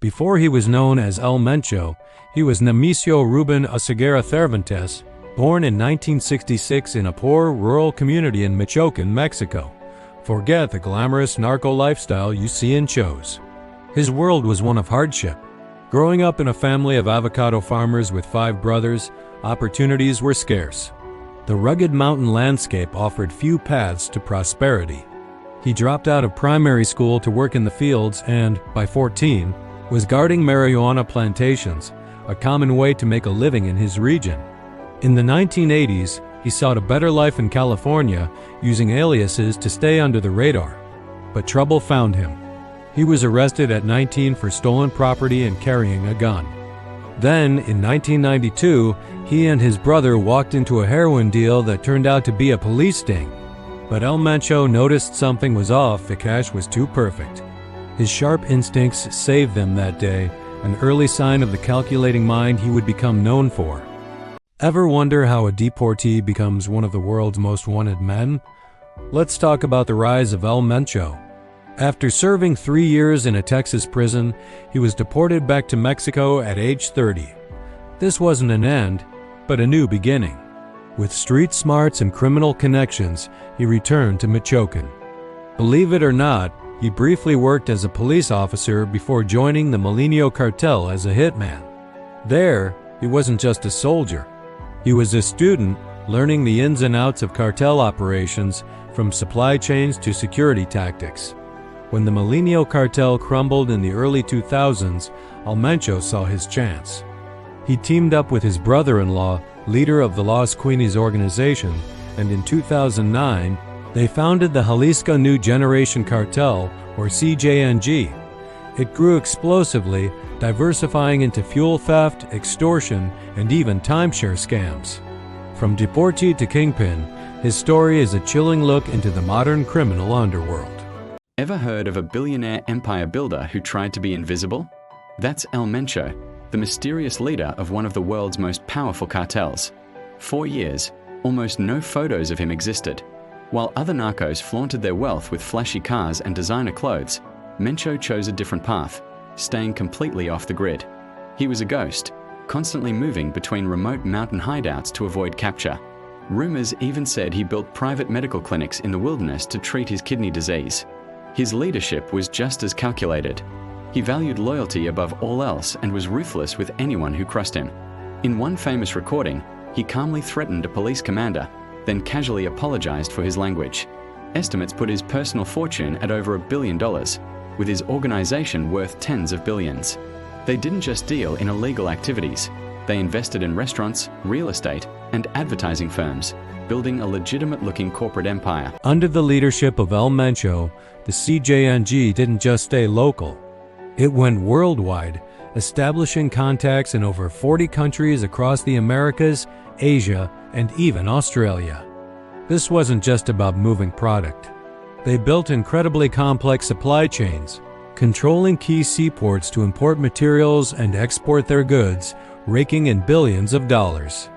Before he was known as El Mencho, he was Nemesio Rubén Oseguera Cervantes, born in 1966 in a poor rural community in Michoacán, Mexico. Forget the glamorous narco lifestyle you see in shows. His world was one of hardship. Growing up in a family of avocado farmers with 5 brothers, opportunities were scarce. The rugged mountain landscape offered few paths to prosperity. He dropped out of primary school to work in the fields and, by 14, was guarding marijuana plantations, a common way to make a living in his region. In the 1980s, he sought a better life in California, using aliases to stay under the radar. But trouble found him. He was arrested at 19 for stolen property and carrying a gun. Then, in 1992, he and his brother walked into a heroin deal that turned out to be a police sting. But El Mencho noticed something was off. The cash was too perfect. His sharp instincts saved them that day, an early sign of the calculating mind he would become known for. Ever wonder how a deportee becomes one of the world's most wanted men? Let's talk about the rise of El Mencho. After serving 3 years in a Texas prison, he was deported back to Mexico at age 30. This wasn't an end, but a new beginning. With street smarts and criminal connections, he returned to Michoacán. Believe it or not, he briefly worked as a police officer before joining the Milenio cartel as a hitman. There, he wasn't just a soldier. He was a student, learning the ins and outs of cartel operations, from supply chains to security tactics. When the Milenio cartel crumbled in the early 2000s, El Mencho saw his chance. He teamed up with his brother-in-law, leader of the Los Queenies organization, and in 2009, they founded the Jalisco New Generation Cartel, or CJNG. It grew explosively, diversifying into fuel theft, extortion, and even timeshare scams. From deportee to kingpin, his story is a chilling look into the modern criminal underworld. Ever heard of a billionaire empire builder who tried to be invisible? That's El Mencho, the mysterious leader of one of the world's most powerful cartels. For years, almost no photos of him existed. While other narcos flaunted their wealth with flashy cars and designer clothes, Mencho chose a different path, staying completely off the grid. He was a ghost, constantly moving between remote mountain hideouts to avoid capture. Rumors even said he built private medical clinics in the wilderness to treat his kidney disease. His leadership was just as calculated. He valued loyalty above all else and was ruthless with anyone who crossed him. In one famous recording, he calmly threatened a police commander, then casually apologized for his language. Estimates put his personal fortune at over $1 billion, with his organization worth tens of billions. They didn't just deal in illegal activities. They invested in restaurants, real estate, and advertising firms, building a legitimate-looking corporate empire. Under the leadership of El Mencho, the CJNG didn't just stay local. It went worldwide, establishing contacts in over 40 countries across the Americas, Asia, and even Australia. This wasn't just about moving product. They built incredibly complex supply chains, controlling key seaports to import materials and export their goods, raking in billions of dollars.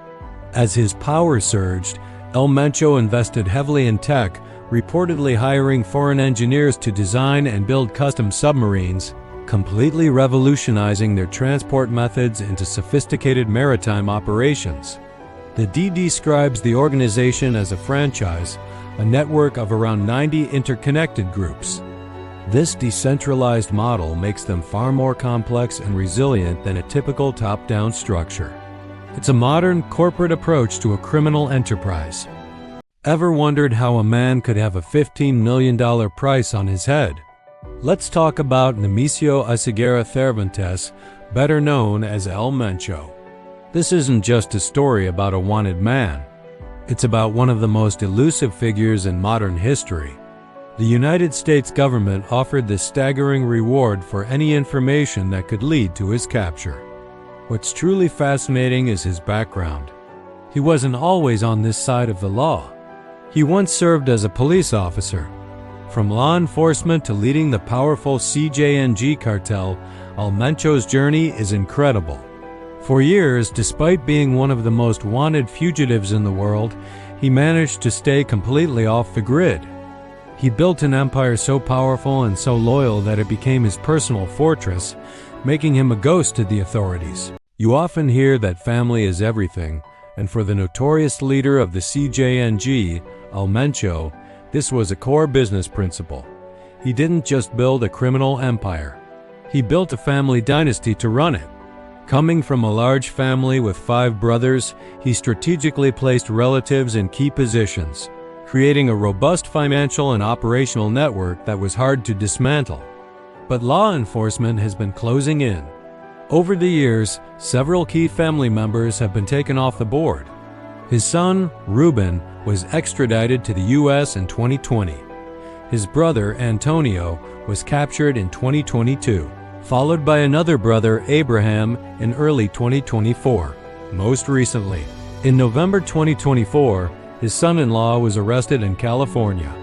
As his power surged, El Mencho invested heavily in tech, reportedly hiring foreign engineers to design and build custom submarines, completely revolutionizing their transport methods into sophisticated maritime operations. The D describes the organization as a franchise, a network of around 90 interconnected groups. This decentralized model makes them far more complex and resilient than a typical top-down structure. It's a modern corporate approach to a criminal enterprise. Ever wondered how a man could have a $15 million price on his head? Let's talk about Nemesio Oseguera Cervantes, better known as El Mencho. This isn't just a story about a wanted man. It's about one of the most elusive figures in modern history. The United States government offered this staggering reward for any information that could lead to his capture. What's truly fascinating is his background. He wasn't always on this side of the law. He once served as a police officer. From law enforcement to leading the powerful CJNG cartel, El Mencho's journey is incredible. For years, despite being one of the most wanted fugitives in the world, he managed to stay completely off the grid. He built an empire so powerful and so loyal that it became his personal fortress, making him a ghost to the authorities. You often hear that family is everything, and for the notorious leader of the CJNG, Mencho, this was a core business principle. He didn't just build a criminal empire. He built a family dynasty to run it. Coming from a large family with 5 brothers, he strategically placed relatives in key positions, creating a robust financial and operational network that was hard to dismantle. But law enforcement has been closing in. Over the years, several key family members have been taken off the board. His son, Ruben, was extradited to the U.S. in 2020. His brother, Antonio, was captured in 2022, followed by another brother, Abraham, in early 2024. Most recently, in November 2024, his son-in-law was arrested in California.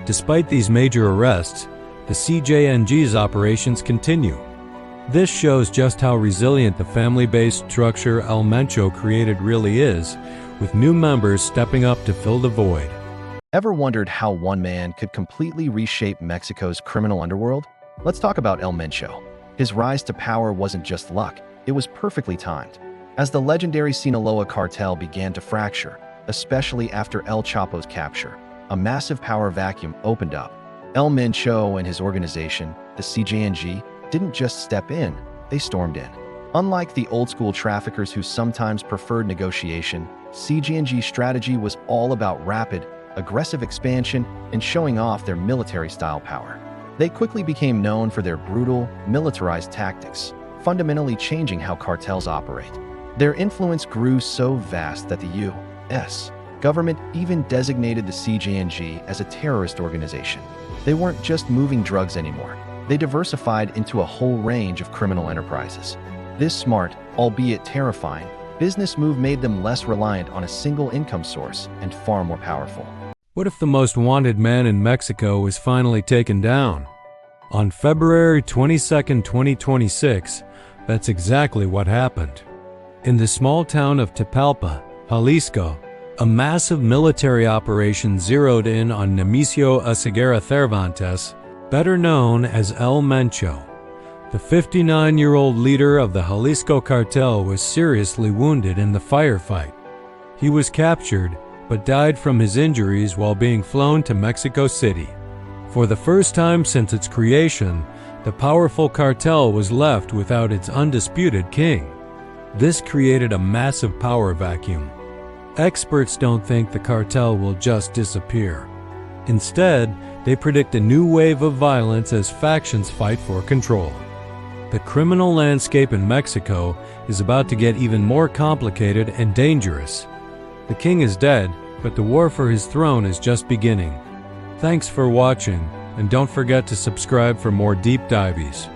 Despite these major arrests, the CJNG's operations continue. This shows just how resilient the family-based structure Mencho created really is, with new members stepping up to fill the void. Ever wondered how one man could completely reshape Mexico's criminal underworld? Let's talk about Mencho. His rise to power wasn't just luck, it was perfectly timed. As the legendary Sinaloa cartel began to fracture, especially after El Chapo's capture, a massive power vacuum opened up. Mencho and his organization, the CJNG, didn't just step in, they stormed in. Unlike the old-school traffickers who sometimes preferred negotiation, CJNG's strategy was all about rapid, aggressive expansion and showing off their military-style power. They quickly became known for their brutal, militarized tactics, fundamentally changing how cartels operate. Their influence grew so vast that the U.S. government even designated the CJNG as a terrorist organization. They weren't just moving drugs anymore. They diversified into a whole range of criminal enterprises. This smart, albeit terrifying, business move made them less reliant on a single income source and far more powerful. What if the most wanted man in Mexico was finally taken down? On February 22, 2026, that's exactly what happened. In the small town of Tapalpa, Jalisco, a massive military operation zeroed in on Nemesio Oseguera Cervantes, better known as Mencho. The 59-year-old leader of the Jalisco cartel was seriously wounded in the firefight. He was captured, but died from his injuries while being flown to Mexico City. For the first time since its creation, the powerful cartel was left without its undisputed king. This created a massive power vacuum. Experts don't think the cartel will just disappear. Instead, they predict a new wave of violence as factions fight for control. The criminal landscape in Mexico is about to get even more complicated and dangerous. The king is dead, but the war for his throne is just beginning. Thanks for watching, and don't forget to subscribe for more deep dives.